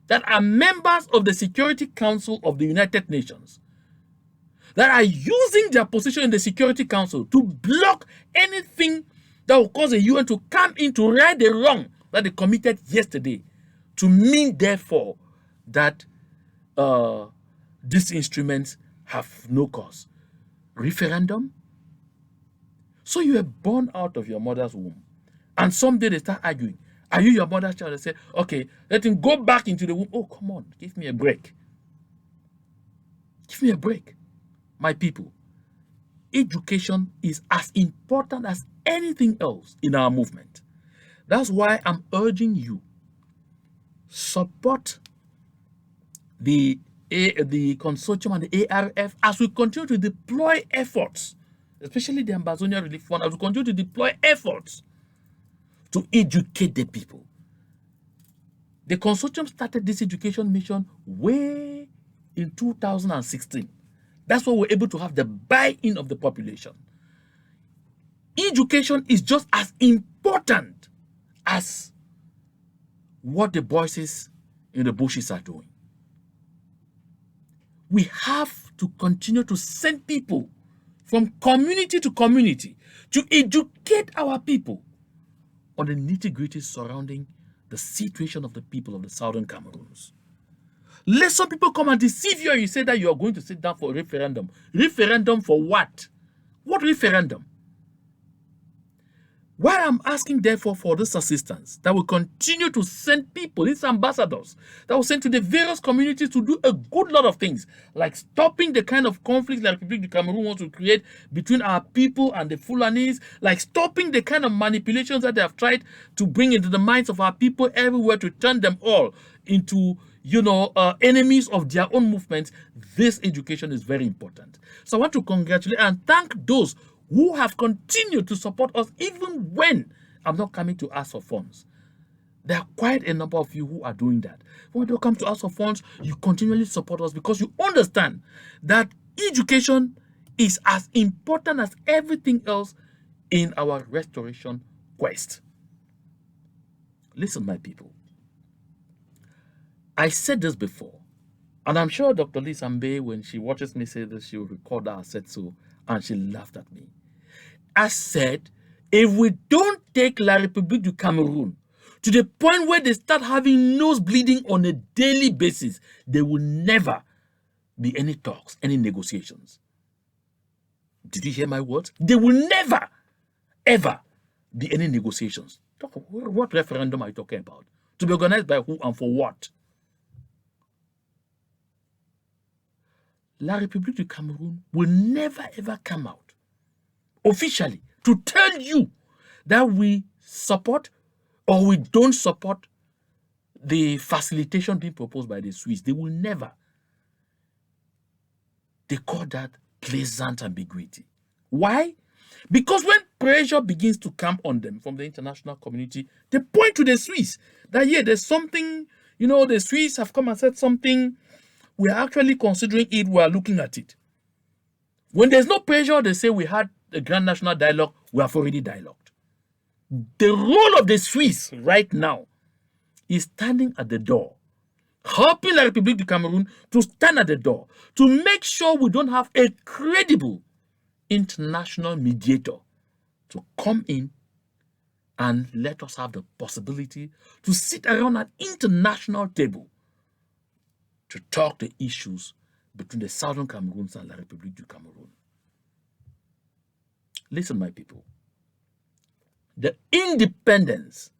that are members of the Security Council of the United Nations, that are using their position in the Security Council to block anything that will cause the UN to come in to right the wrong that they committed yesterday, to mean therefore that these instruments have no cause. Referendum? So you were born out of your mother's womb, and someday they start arguing. Are you your mother's child? They say, okay, let him go back into the womb. Oh, come on, give me a break. Give me a break. My people, education is as important as anything else in our movement. That's why I'm urging you, support the consortium and the ARF as we continue to deploy efforts, especially the Ambazonia Relief Fund, as we continue to deploy efforts to educate the people. The consortium started this education mission way in 2016. That's why we're able to have the buy-in of the population. Education is just as important as what the voices in the bushes are doing. We have to continue to send people from community to community to educate our people on the nitty-gritty surrounding the situation of the people of the southern Cameroons. Let some people come and deceive you and you say that you are going to sit down for a referendum. Referendum for what? What referendum? Why I'm asking, therefore, for this assistance, that will continue to send people, these ambassadors, that will send to the various communities to do a good lot of things, like stopping the kind of conflict that Republic of Cameroon wants to create between our people and the Fulanis, like stopping the kind of manipulations that they have tried to bring into the minds of our people everywhere to turn them all into, enemies of their own movements. This education is very important. So I want to congratulate and thank those who have continued to support us even when I'm not coming to ask for funds. There are quite a number of you who are doing that. When you come to ask for funds, you continually support us because you understand that education is as important as everything else in our restoration quest. Listen, my people. I said this before, and I'm sure Dr. Lee Sambe, when she watches me say this, she'll record that I said so, and she laughed at me. I said, if we don't take La République du Cameroun to the point where they start having nose bleeding on a daily basis, there will never be any talks, any negotiations. Did you hear my words? There will never, ever be any negotiations. What referendum are you talking about? To be organized by who and for what? La République du Cameroun will never ever come out officially to tell you that we support or we don't support the facilitation being proposed by the Swiss. They will never. They call that pleasant ambiguity. Why? Because when pressure begins to come on them from the international community, they point to the Swiss that, yeah, there's something, the Swiss have come and said something. We are actually considering it. We are looking at it. When there's no pressure, they say we had a grand national dialogue. We have already dialogued. The role of the Swiss right now is standing at the door, helping La République du Cameroun to stand at the door, to make sure we don't have a credible international mediator to come in and let us have the possibility to sit around an international table to talk the issues between the Southern Cameroons and La République du Cameroun. Listen, my people. The independence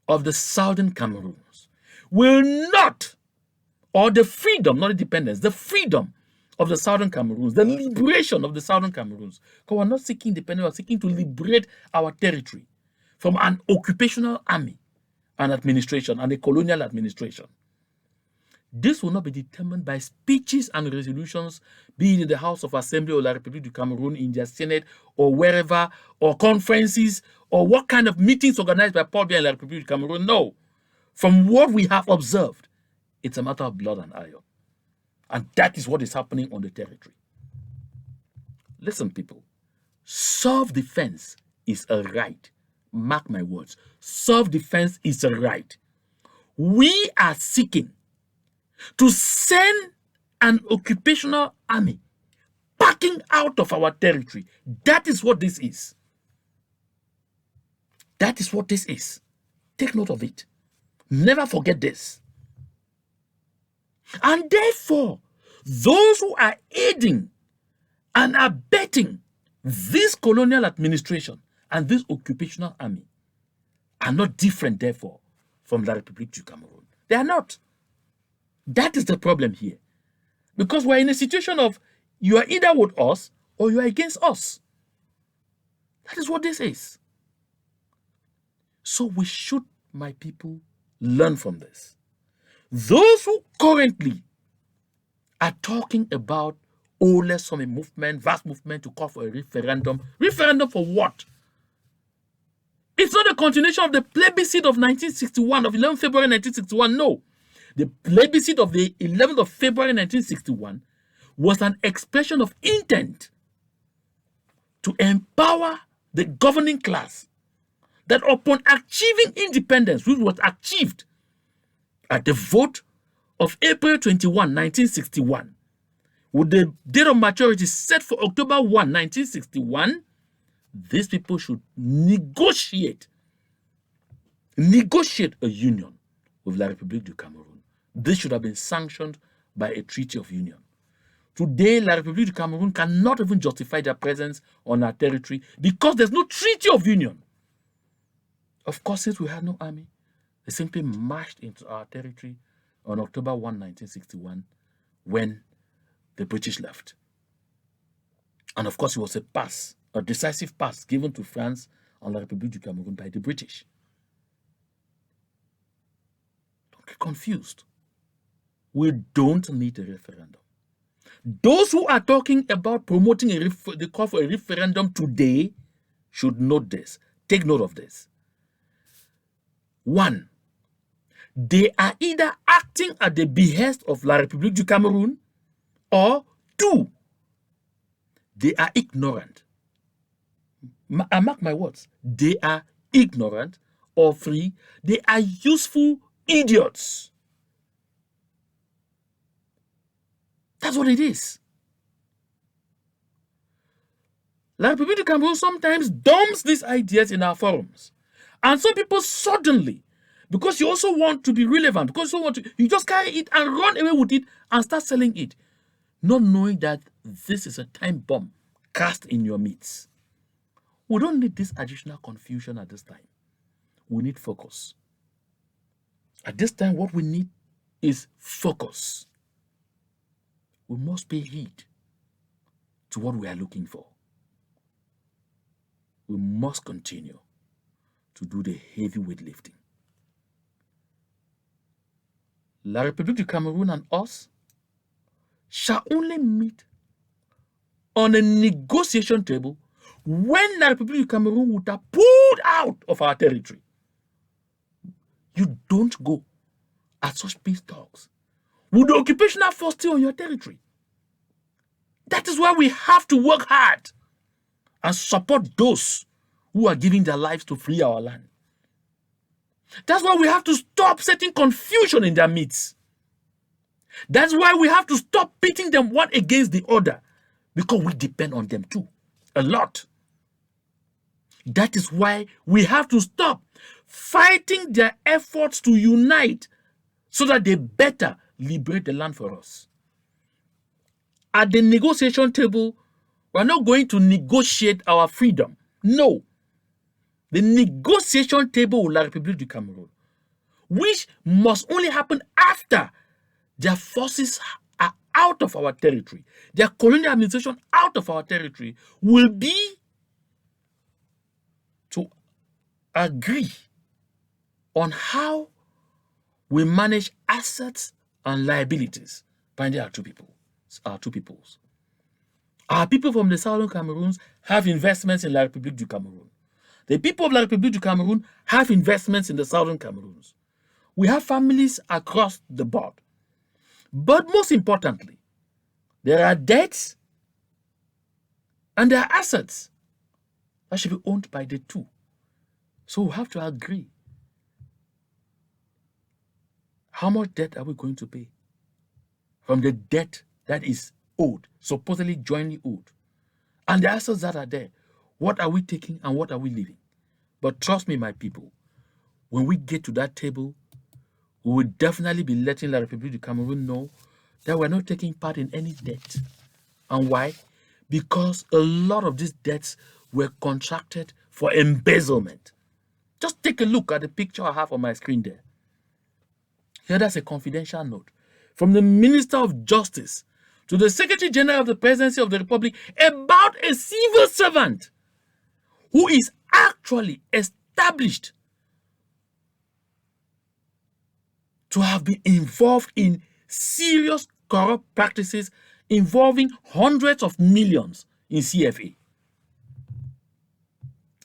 of the Southern Cameroons will not, or the freedom, not independence, the freedom of the Southern Cameroons, the liberation of the Southern Cameroons, because we're not seeking independence, we're seeking to liberate our territory from an occupational army and administration and a colonial administration. This will not be determined by speeches and resolutions, be it in the House of Assembly or La République du Cameroun, in their Senate, or wherever, or conferences, or what kind of meetings organized by Paul Biya and La République du Cameroun. No. From what we have observed, it's a matter of blood and iron. And that is what is happening on the territory. Listen, people. Self-defense is a right. Mark my words. Self-defense is a right. We are seeking to send an occupational army packing out of our territory. That is what this is. That is what this is. Take note of it. Never forget this. And therefore, those who are aiding and abetting this colonial administration and this occupational army are not different, therefore, from La République du Cameroun. They are not. That is the problem here. Because we're in a situation of you are either with us or you are against us. That is what this is. So we should, my people, learn from this. Those who currently are talking about, let's form a movement, vast movement to call for a referendum. Referendum for what? It's not a continuation of the plebiscite of 1961, of 11 February 1961. No. The plebiscite of the 11th of February 1961 was an expression of intent to empower the governing class, that upon achieving independence, which was achieved at the vote of April 21, 1961, with the date of maturity set for October 1, 1961, these people should negotiate a union with La République du Cameroon. This should have been sanctioned by a treaty of union. Today, La République du Cameroon cannot even justify their presence on our territory because there's no treaty of union. Of course, since we had no army, they simply marched into our territory on October 1, 1961, when the British left. And of course, it was a decisive pass given to France and La République du Cameroon by the British. Don't get confused. We don't need a referendum. Those who are talking about promoting the call for a referendum today should note this. Take note of this. 1, they are either acting at the behest of La République du Cameroon, or 2, they are ignorant. I mark my words. They are ignorant, or 3, they are useful idiots. That's what it is. La République du Cameroon sometimes dumps these ideas in our forums. And some people suddenly, because you also want to be relevant, because you just carry it and run away with it and start selling it, not knowing that this is a time bomb cast in your midst. We don't need this additional confusion at this time. We need focus. At this time, what we need is focus. We must pay heed to what we are looking for. We must continue to do the heavyweight lifting. La République du Cameroon and us shall only meet on a negotiation table when La République du Cameroon would have pulled out of our territory. You don't go at such peace talks with the occupational force still on your territory. That is why we have to work hard and support those who are giving their lives to free our land. That's why we have to stop setting confusion in their midst. That's why we have to stop pitting them one against the other, because we depend on them too, a lot. That is why we have to stop fighting their efforts to unite so that they better liberate the land for us. At the negotiation table, we're not going to negotiate our freedom. No. The negotiation table with La République du Cameroon, which must only happen after their forces are out of our territory, their colonial administration out of our territory, will be to agree on how we manage assets and liabilities binding our two peoples. Our people from the southern Cameroons have investments in La République du Cameroon. The people of La République du Cameroon have investments in the southern Cameroons. We have families across the board. But most importantly, there are debts and there are assets that should be owned by the two. So we have to agree. How much debt are we going to pay from the debt that is owed, supposedly jointly owed? And the assets that are there, what are we taking and what are we leaving? But trust me, my people, when we get to that table, we will definitely be letting La République du Cameroon know that we're not taking part in any debt. And why? Because a lot of these debts were contracted for embezzlement. Just take a look at the picture I have on my screen there. Here, that's a confidential note from the Minister of Justice to the Secretary General of the Presidency of the Republic about a civil servant who is actually established to have been involved in serious corrupt practices involving hundreds of millions in CFA.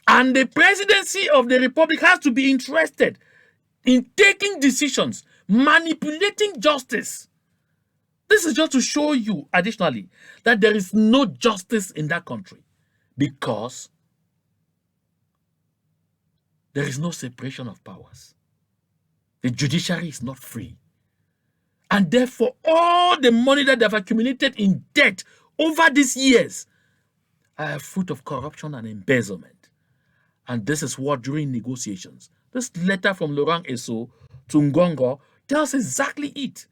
And the presidency of the republic has to be interested in taking decisions, manipulating justice. This is just to show you, additionally, that there is no justice in that country because there is no separation of powers. The judiciary is not free. And therefore, all the money that they've accumulated in debt over these years are a fruit of corruption and embezzlement. And this is what, during negotiations, this letter from Laurent Esso to Ngongo tells exactly it.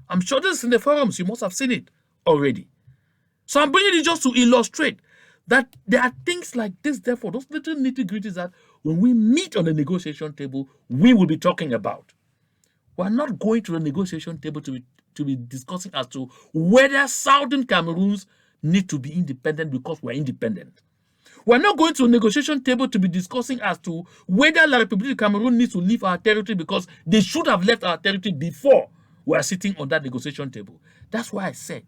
I'm sure this is in the forums. You must have seen it already. So I'm bringing it just to illustrate that there are things like this. Therefore, those little nitty-gritties that when we meet on the negotiation table, we will be talking about. We're not going to the negotiation table to be discussing as to whether Southern Cameroons need to be independent because we're independent. We're not going to a negotiation table to be discussing as to whether La République du Cameroon needs to leave our territory because they should have left our territory before we are sitting on that negotiation table. That's why I said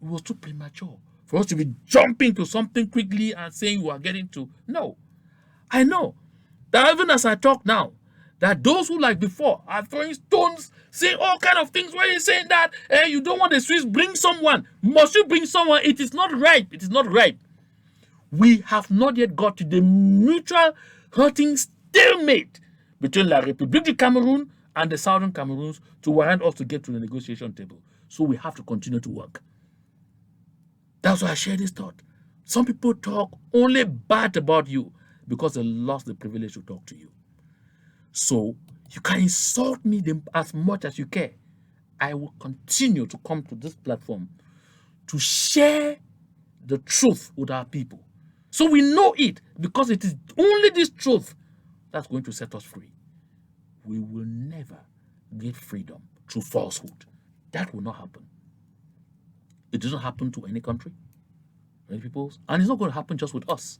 it was too premature for us to be jumping to something quickly and saying we are getting to. No. I know that even as I talk now, that those who like before are throwing stones, saying all kind of things. Why are you saying that? You don't want the Swiss, bring someone. Must you bring someone? It is not right. It is not right. We have not yet got to the mutual hurting stalemate between La République du Cameroon and the Southern Cameroons to warrant us to get to the negotiation table. So we have to continue to work. That's why I share this thought. Some people talk only bad about you because they lost the privilege to talk to you. So you can insult me as much as you care. I will continue to come to this platform to share the truth with our people. So we know it, because it is only this truth that's going to set us free. We will never get freedom through falsehood. That will not happen. It doesn't happen to any country, any peoples, and it's not going to happen just with us.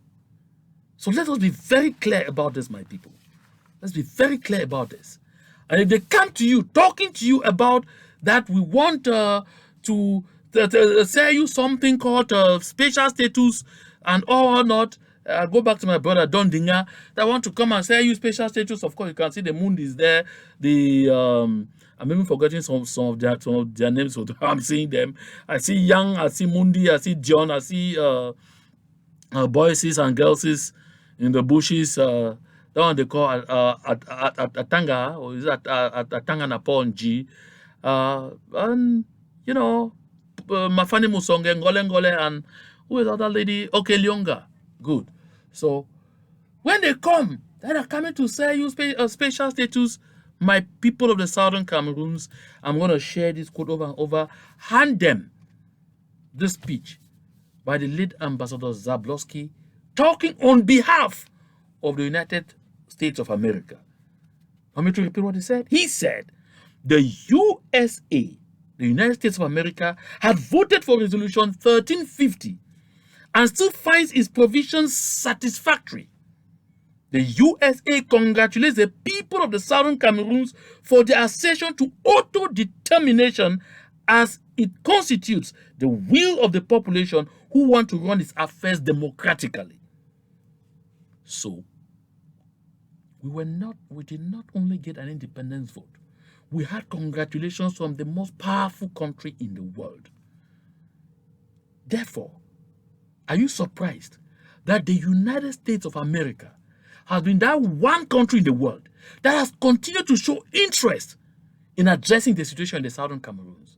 So let us be very clear about this, my people. Let's be very clear about this. And if they come to you, talking to you about that we want to say you something called special status and all or not, go back to my brother Don Dinga, that want to come and say you special status. Of course, you can see the moon is there. I'm even forgetting some of their names. So I'm seeing them. I see Young, I see Mundi, I see John, I see boys and girls in the bushes. That one they call Atanga, or is that Atanga Napon G? And you know, Mafani Musonge, Ngole, and who is the other lady? Okay, Lyonga. Good. So when they come, they are coming to say you special status. My people of the Southern Cameroons, I'm going to share this quote over and over. Hand them this speech by the lead ambassador Zablowski, talking on behalf of the United States of America. Want me to repeat what he said? He said, the USA, the United States of America, had voted for Resolution 1350 and still finds its provisions satisfactory. The USA congratulates the people of the Southern Cameroons for their accession to autodetermination, as it constitutes the will of the population who want to run its affairs democratically. So, we did not only get an independence vote, we had congratulations from the most powerful country in the world. Therefore, are you surprised that the United States of America has been that one country in the world that has continued to show interest in addressing the situation in the Southern Cameroons?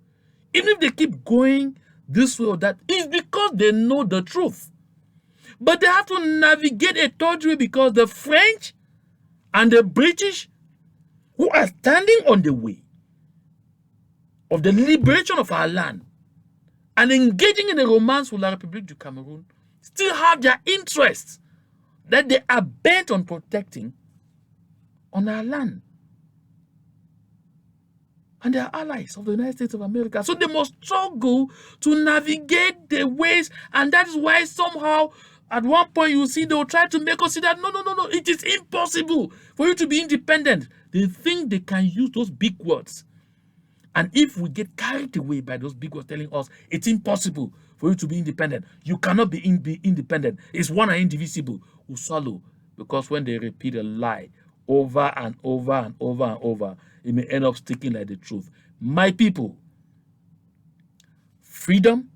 Even if they keep going this way or that, it's because they know the truth. But they have to navigate a third way, because the French and the British, who are standing on the way of the liberation of our land and engaging in a romance with La République du Cameroon, still have their interests that they are bent on protecting on our land. And they are allies of the United States of America. So they must struggle to navigate the ways, and that is why somehow at one point you see they will try to make us see that no, it is impossible for you to be independent. They think they can use those big words. And if we get carried away by those big words telling us it's impossible, for you to be independent. You cannot be independent. It's one and indivisible. We swallow, because when they repeat a lie over and over and over and over, it may end up sticking like the truth. My people, freedom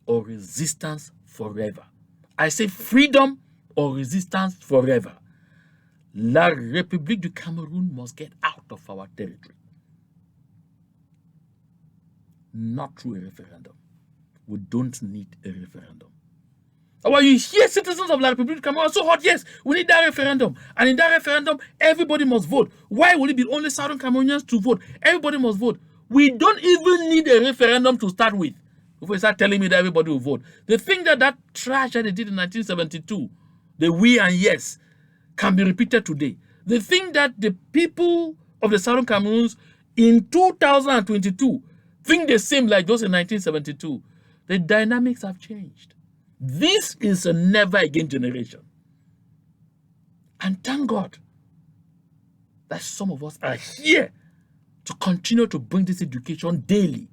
or resistance forever. I say freedom or resistance forever. La République du Cameroon must get out of our territory. Not through a referendum. We don't need a referendum. Well, you hear citizens of La République du Cameroon are so hot. Yes, we need that referendum. And in that referendum, everybody must vote. Why will it be only Southern Cameroonians to vote? Everybody must vote. We don't even need a referendum to start with. If we start telling me that everybody will vote. They think that trash that they did in 1972, the we and yes, can be repeated today. They think that the people of the Southern Cameroons in 2022 think the same like those in 1972. The dynamics have changed. This is a never again generation. And thank God that some of us are here to continue to bring this education daily.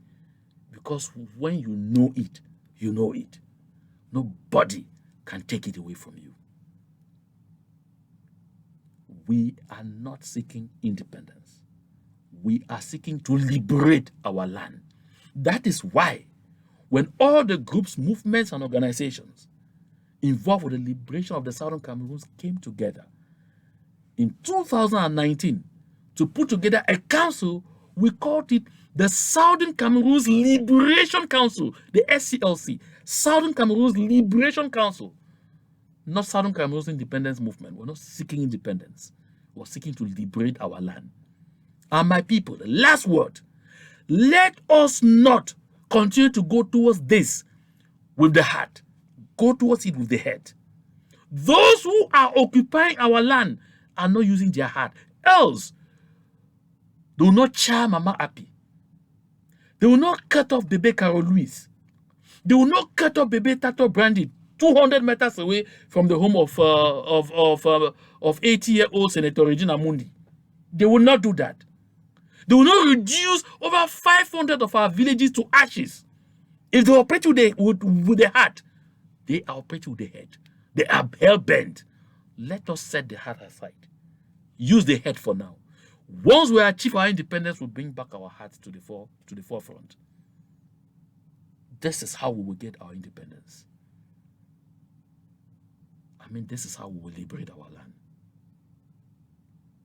Because when you know it, you know it. Nobody can take it away from you. We are not seeking independence. We are seeking to liberate our land. That is why when all the groups, movements, and organizations involved with the liberation of the Southern Cameroons came together in 2019 to put together a council, we called it the Southern Cameroons Liberation Council, the SCLC, Southern Cameroons Liberation Council. Not Southern Cameroon's independence movement. We're not seeking independence. We're seeking to liberate our land. And my people, the last word, let us not continue to go towards this with the heart. Go towards it with the head. Those who are occupying our land are not using their heart. Else, they will not charm Mama Happy. They will not cut off Bebe Carol Louise. They will not cut off Bebe Tato Brandy 200 meters away from the home of 80-year-old Senator Regina Mundi. They will not do that. They will not reduce over 500 of our villages to ashes. If they operate with the heart, they are operating with the head. They are hell-bent. Let us set the heart aside. Use the head for now. Once we achieve our independence, we'll bring back our hearts to the forefront. This is how we will get our independence. This is how we will liberate our land.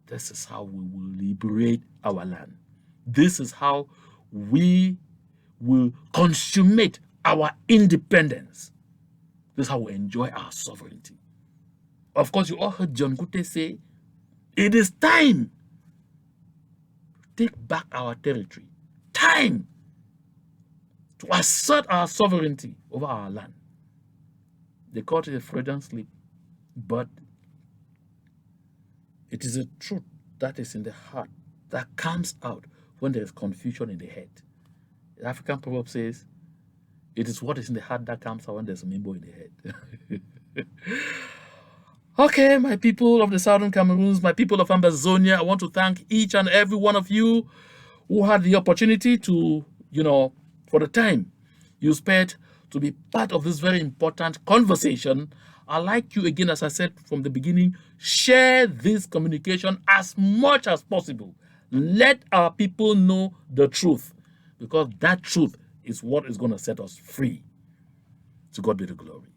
This is how we will liberate our land. This is how we will consummate our independence. This is how we enjoy our sovereignty. Of course, you all heard John Gute say, it is time to take back our territory. Time to assert our sovereignty over our land. They call it a Freudian slip, but it is a truth that is in the heart that comes out when there is confusion in the head. The African proverb says, it is what is in the heart that comes out when there's a mimbo in the head. Okay, my people of the Southern Cameroons, my people of Ambazonia, I want to thank each and every one of you who had the opportunity to, for the time you spared to be part of this very important conversation. I'd like you, again, as I said from the beginning, share this communication as much as possible. Let our people know the truth, because that truth is what is going to set us free. To God be the glory.